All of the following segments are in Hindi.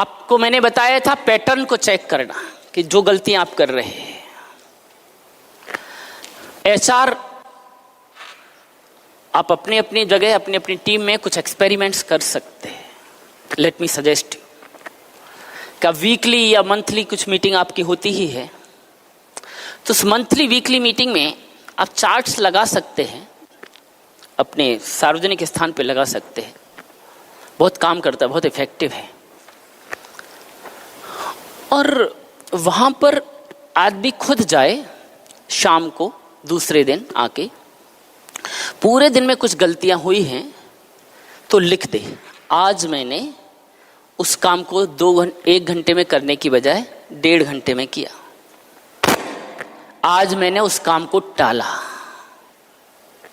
आपको मैंने बताया था पैटर्न को चेक करना कि जो गलतियां आप कर रहे हैं। एचआर आप अपनी अपनी जगह अपनी अपनी टीम में कुछ एक्सपेरिमेंट्स कर सकते हैं। लेट मी सजेस्ट यू, क्या वीकली या मंथली कुछ मीटिंग आपकी होती ही है, तो उस मंथली वीकली मीटिंग में आप चार्ट्स लगा सकते हैं, अपने सार्वजनिक स्थान पे लगा सकते हैं। बहुत काम करता है, बहुत इफेक्टिव है। और वहां पर आदमी खुद जाए शाम को दूसरे दिन आके, पूरे दिन में कुछ गलतियां हुई हैं तो लिख दे। आज मैंने उस काम को 1 घंटे में करने की बजाय 1.5 घंटे में किया। आज मैंने उस काम को टाला।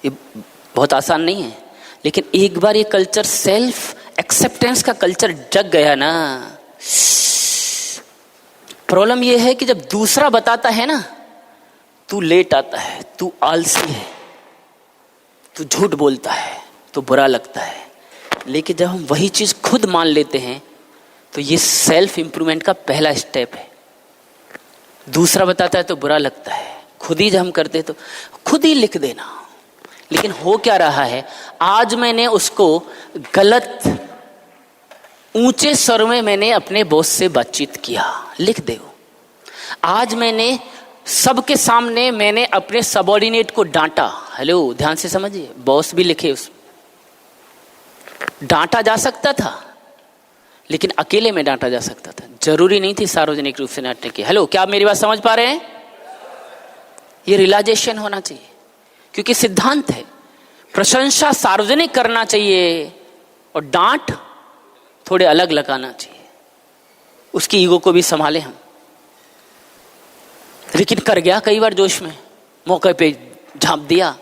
ये बहुत आसान नहीं है, लेकिन एक बार ये कल्चर, सेल्फ एक्सेप्टेंस का कल्चर जग गया ना। प्रॉब्लम ये है कि जब दूसरा बताता है ना, तू लेट आता है, तू आलसी है, तू झूठ बोलता है, तो बुरा लगता है। लेकिन जब हम वही चीज खुद मान लेते हैं तो ये सेल्फ इंप्रूवमेंट का पहला स्टेप है। दूसरा बताता है तो बुरा लगता है, खुद ही जब हम करते हैं तो खुद ही लिख देना। लेकिन हो क्या रहा है, आज मैंने उसको गलत ऊंचे स्वर में मैंने अपने बॉस से बातचीत किया, लिख दे। आज मैंने सबके सामने मैंने अपने सबऑर्डिनेट को डांटा। हेलो, ध्यान से समझिए, बॉस भी लिखे। उस डांटा जा सकता था, लेकिन अकेले में डांटा जा सकता था, जरूरी नहीं थी सार्वजनिक रूप से डांटने की। हेलो, क्या आप मेरी बात समझ पा रहे हैं? ये रियलाइजेशन होना चाहिए, क्योंकि सिद्धांत है प्रशंसा सार्वजनिक करना चाहिए और डांट थोड़े अलग लगाना चाहिए। उसकी ईगो को भी संभाले हम। लेकिन कर गया कई बार जोश में, मौके पे झांप दिया,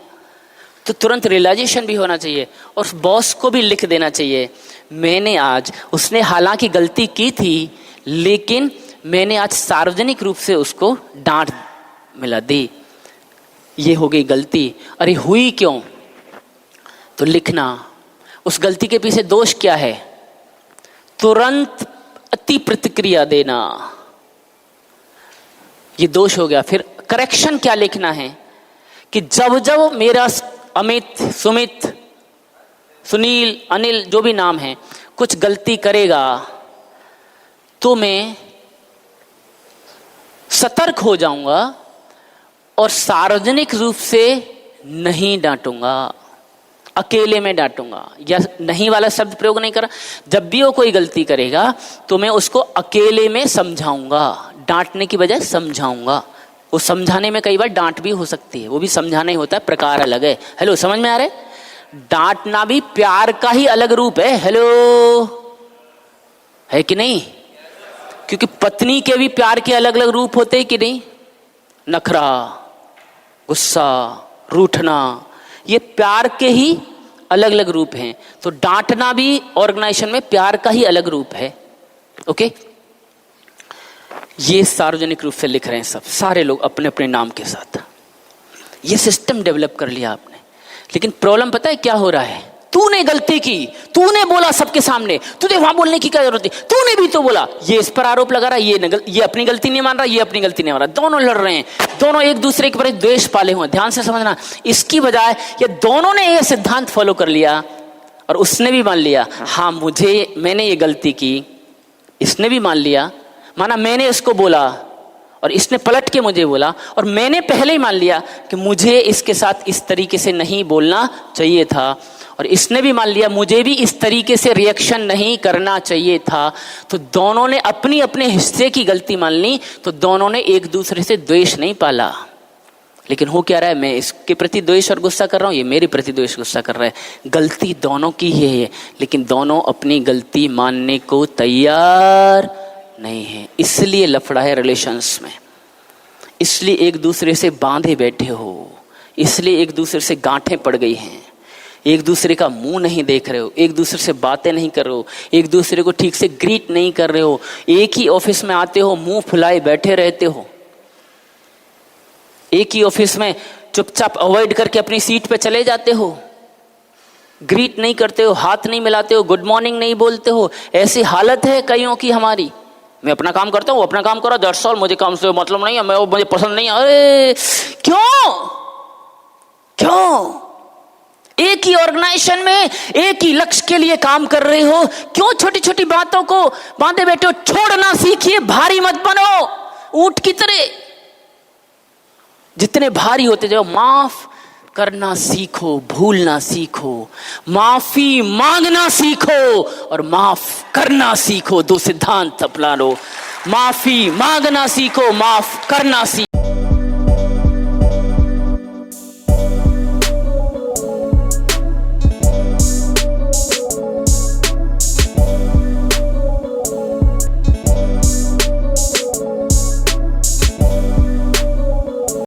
तो तुरंत रियलाइजेशन भी होना चाहिए और बॉस को भी लिख देना चाहिए, मैंने आज, उसने हालांकि गलती की थी, लेकिन मैंने आज सार्वजनिक रूप से उसको डांट मिला दी, ये हो गई गलती। अरे हुई क्यों? तो लिखना उस गलती के पीछे दोष क्या है, तुरंत अति प्रतिक्रिया देना, ये दोष हो गया। फिर करेक्शन क्या लिखना है कि जब जब मेरा अमित, सुमित, सुनील, अनिल, जो भी नाम है, कुछ गलती करेगा तो मैं सतर्क हो जाऊंगा और सार्वजनिक रूप से नहीं डांटूंगा, अकेले में डांटूंगा। या नहीं वाला शब्द प्रयोग नहीं करा। जब भी वो कोई गलती करेगा तो मैं उसको अकेले में समझाऊंगा, डांटने की बजाय समझाऊंगा। वो समझाने में कई बार डांट भी हो सकती है, वो भी समझाना ही होता है, प्रकार अलग है। हेलो, समझ में आ रहा है? डांटना भी प्यार का ही अलग रूप है। हेलो, है कि नहीं? क्योंकि पत्नी के भी प्यार के अलग अलग रूप होते हैं कि नहीं? नखरा, गुस्सा, रूठना, ये प्यार के ही अलग अलग रूप हैं। तो डांटना भी ऑर्गेनाइजेशन में प्यार का ही अलग रूप है। ओके, ये सार्वजनिक रूप से लिख रहे हैं सब, सारे लोग अपने अपने नाम के साथ। ये सिस्टम डेवलप कर लिया आपने। लेकिन प्रॉब्लम पता है क्या हो रहा है? तूने गलती की, तूने बोला सबके सामने, तुझे वहां बोलने की क्या जरूरत थी, तूने भी तो बोला। ये इस पर आरोप लगा रहा है, ये अपनी गलती नहीं मान रहा, ये अपनी गलती नहीं मान रहा। दोनों लड़ रहे हैं, दोनों एक दूसरे के प्रति द्वेष पाले हुए हैं। ध्यान से समझना, इसकी बजाय ये दोनों ने ये सिद्धांत फॉलो कर लिया और उसने भी मान लिया, हाँ मैंने ये गलती की, इसने भी मान लिया, माना मैंने इसको बोला और इसने पलट के मुझे बोला, और मैंने पहले ही मान लिया कि मुझे इसके साथ इस तरीके से नहीं बोलना चाहिए था, और इसने भी मान लिया मुझे भी इस तरीके से रिएक्शन नहीं करना चाहिए था। तो दोनों ने अपनी अपने हिस्से की गलती मान ली, तो दोनों ने एक दूसरे से द्वेष नहीं पाला। लेकिन हो क्या रहा है, मैं इसके प्रति द्वेष और गुस्सा कर रहा हूँ, ये मेरे प्रति द्वेष गुस्सा कर रहा है। गलती दोनों की है, लेकिन दोनों अपनी गलती मानने को तैयार नहीं है। इसलिए लफड़ा है रिलेशंस में, इसलिए एक दूसरे से बांधे बैठे हो, इसलिए एक दूसरे से गांठें पड़ गई हैं, एक दूसरे का मुंह नहीं देख रहे हो, एक दूसरे से बातें नहीं कर रहे हो, एक दूसरे को ठीक से ग्रीट नहीं कर रहे हो, एक ही ऑफिस में आते हो मुंह फुलाए बैठे रहते हो, एक ही ऑफिस में चुपचाप अवॉइड करके अपनी सीट पे चले जाते हो। ग्रीट नहीं करते हो, हाथ नहीं मिलाते हो, गुड मॉर्निंग नहीं बोलते हो। ऐसी हालत है कईयों की हमारी। मैं अपना काम करता हूँ, अपना काम करो, दैट्स ऑल, मुझे काम से मतलब नहीं है, मैं वो मुझे पसंद नहीं है। अरे क्यों क्यों? एक ही ऑर्गेनाइजेशन में एक ही लक्ष्य के लिए काम कर रहे हो, क्यों छोटी छोटी बातों को बांधे बैठे हो? छोड़ना सीखिए, भारी मत बनो ऊंट की तरह। जितने भारी होते जाओ, माफ करना सीखो, भूलना सीखो, माफी मांगना सीखो और माफ करना सीखो। दो सिद्धांत अपना लो, माफी मांगना सीखो, माफ करना सीखो।